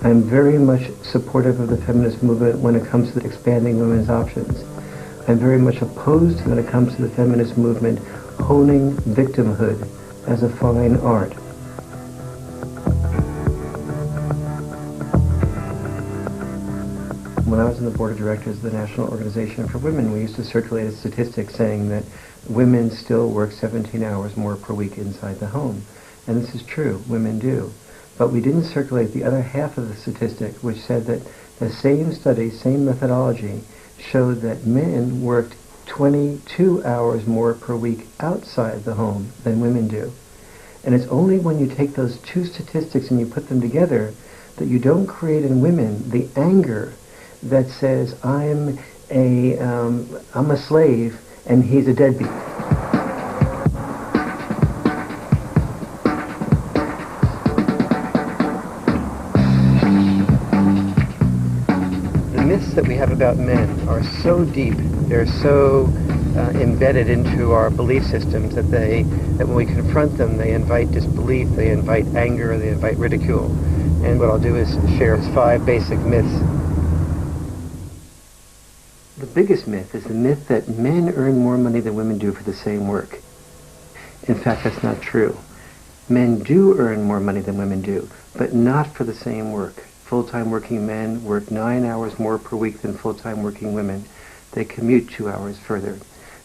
I'm very much supportive of the feminist movement when it comes to expanding women's options. I'm very much opposed when it comes to the feminist movement honing victimhood as a fine art. When I was on the board of directors of the National Organization for Women, we used to circulate a statistic saying that women still work 17 hours more per week inside the home. And this is true, women do. But we didn't circulate the other half of the statistic, which said that the same study, same methodology, showed that men worked 22 hours more per week outside the home than women do. And it's only when you take those two statistics and you put them together that you don't create in women the anger that says, I'm a slave and he's a deadbeat. The myths that we have about men are so deep, they're so embedded into our belief systems that when we confront them, they invite disbelief, they invite anger, they invite ridicule. And what I'll do is share 5 basic myths. The biggest myth is the myth that men earn more money than women do for the same work. In fact, that's not true. Men do earn more money than women do, but not for the same work. Full-time working men work 9 hours more per week than full-time working women. They commute 2 hours further.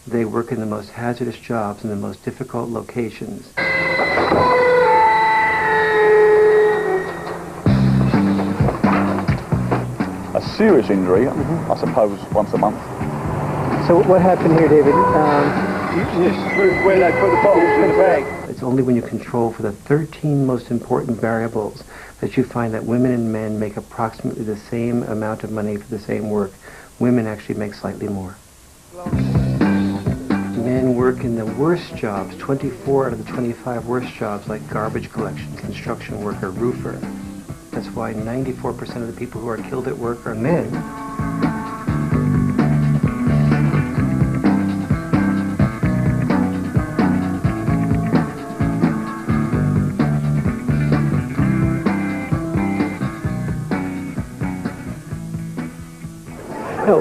They work in the most hazardous jobs in the most difficult locations. A serious injury, I suppose, once a month. So what happened here, David? Yes, where they put the bottles in the bag. It's only when you control for the 13 most important variables that you find that women and men make approximately the same amount of money for the same work. Women actually make slightly more. Men work in the worst jobs, 24 out of the 25 worst jobs, like garbage collection, construction worker, roofer. That's why 94% of the people who are killed at work are men.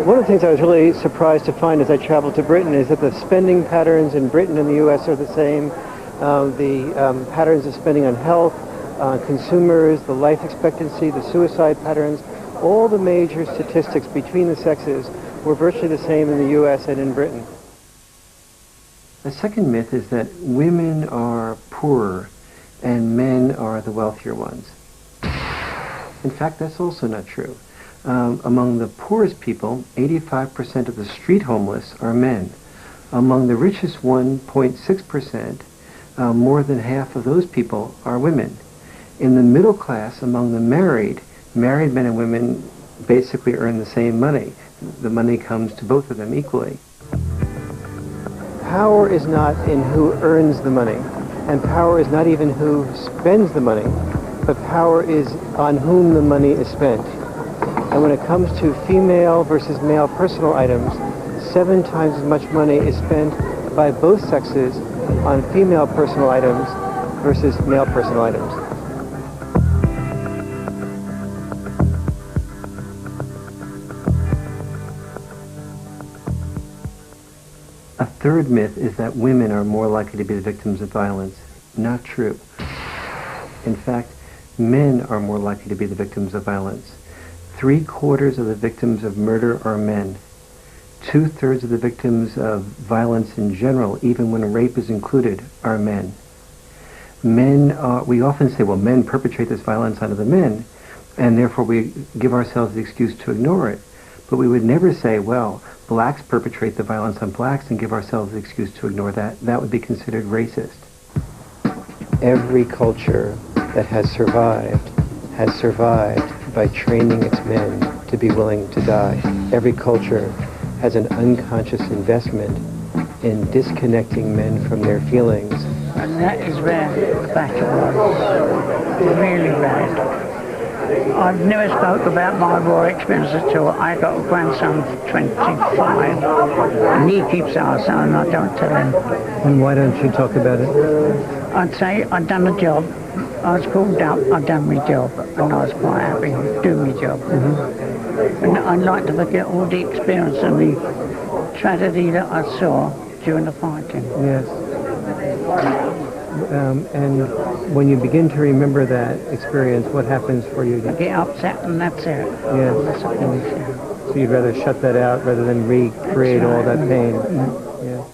One of the things I was really surprised to find as I traveled to Britain is that the spending patterns in Britain and the U.S. are the same. The patterns of spending on health, consumers, the life expectancy, the suicide patterns, all the major statistics between the sexes were virtually the same in the U.S. and in Britain. The second myth is that women are poorer and men are the wealthier ones. In fact, that's also not true. Among the poorest people, 85% of the street homeless are men. Among the richest 1.6%, more than half of those people are women. In the middle class, among the married men and women basically earn the same money. The money comes to both of them equally. Power is not in who earns the money, and power is not even who spends the money, but power is on whom the money is spent. And when it comes to female versus male personal items, 7 times as much money is spent by both sexes on female personal items versus male personal items. A third myth is that women are more likely to be the victims of violence. Not true. In fact, men are more likely to be the victims of violence. 3/4 of the victims of murder are men. 2/3 of the victims of violence in general, even when rape is included, are men. We often say, well, men perpetrate this violence onto the men, and therefore we give ourselves the excuse to ignore it. But we would never say, well, blacks perpetrate the violence on blacks and give ourselves the excuse to ignore that. That would be considered racist. Every culture that has survived by training its men to be willing to die. Every culture has an unconscious investment in disconnecting men from their feelings. And that is where the battle was. Really bad. I've never spoke about my war experience at all. I got a grandson of 25, and he keeps our son, and I don't tell him. And why don't you talk about it? I'd say I'd done a job. I was called up, I'd done my job, and I was quite happy doing my job. And I'd like to forget all the experience and the tragedy that I saw during the fighting. Yes. And when you begin to remember that experience, what happens for you? I get upset and that's it. Yes. That's what it is, yeah. So you'd rather shut that out rather than recreate all that pain. Yeah.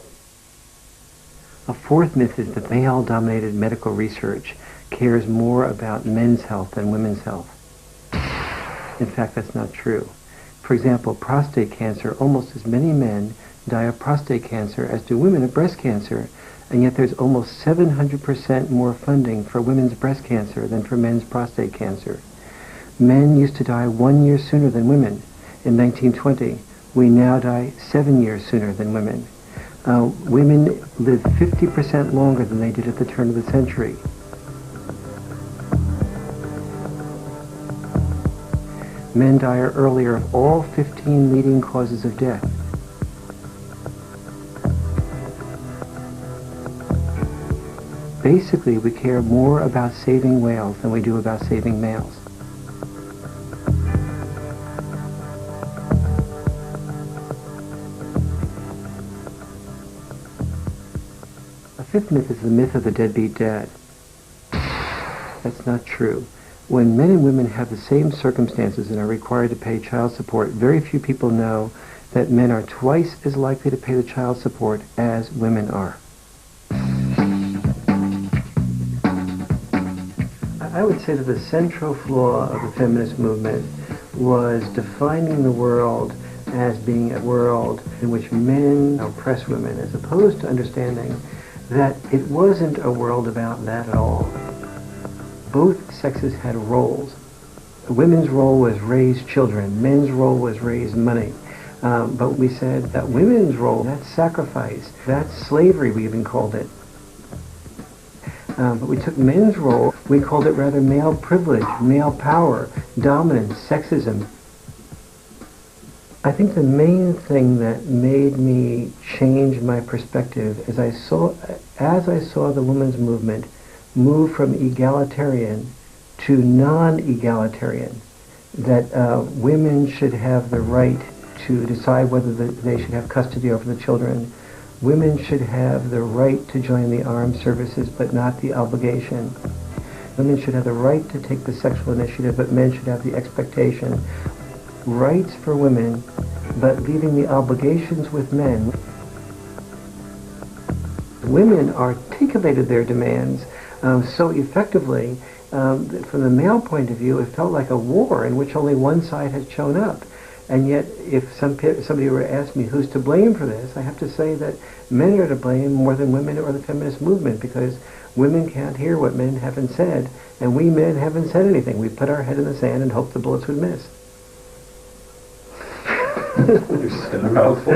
A fourth myth is that male-dominated medical research cares more about men's health than women's health. In fact, that's not true. For example, prostate cancer, almost as many men die of prostate cancer as do women of breast cancer, and yet there's almost 700% more funding for women's breast cancer than for men's prostate cancer. Men used to die 1 year sooner than women. In 1920, we now die 7 years sooner than women. Women live 50% longer than they did at the turn of the century. Men die earlier of all 15 leading causes of death. Basically, we care more about saving whales than we do about saving males. A fifth myth is the myth of the deadbeat dad. That's not true. When men and women have the same circumstances and are required to pay child support, very few people know that men are twice as likely to pay the child support as women are. I would say that the central flaw of the feminist movement was defining the world as being a world in which men oppress women, as opposed to understanding that it wasn't a world about that at all. Both sexes had roles. The women's role was raise children. Men's role was raise money. But we said that women's role, that's sacrifice. That's slavery, we even called it. But we took men's role, we called it rather male privilege, male power, dominance, sexism. I think the main thing that made me change my perspective is as I saw the women's movement move from egalitarian to non-egalitarian, that women should have the right to decide whether they should have custody over the children. Women should have the right to join the armed services, but not the obligation. Women should have the right to take the sexual initiative, but men should have the expectation. Rights for women, but leaving the obligations with men. Women articulated their demands so effectively. From the male point of view, it felt like a war in which only one side had shown up. And yet, if somebody were to ask me who's to blame for this, I have to say that men are to blame more than women or the feminist movement, because women can't hear what men haven't said, and we men haven't said anything. We put our head in the sand and hope the bullets would miss. You said a mouthful.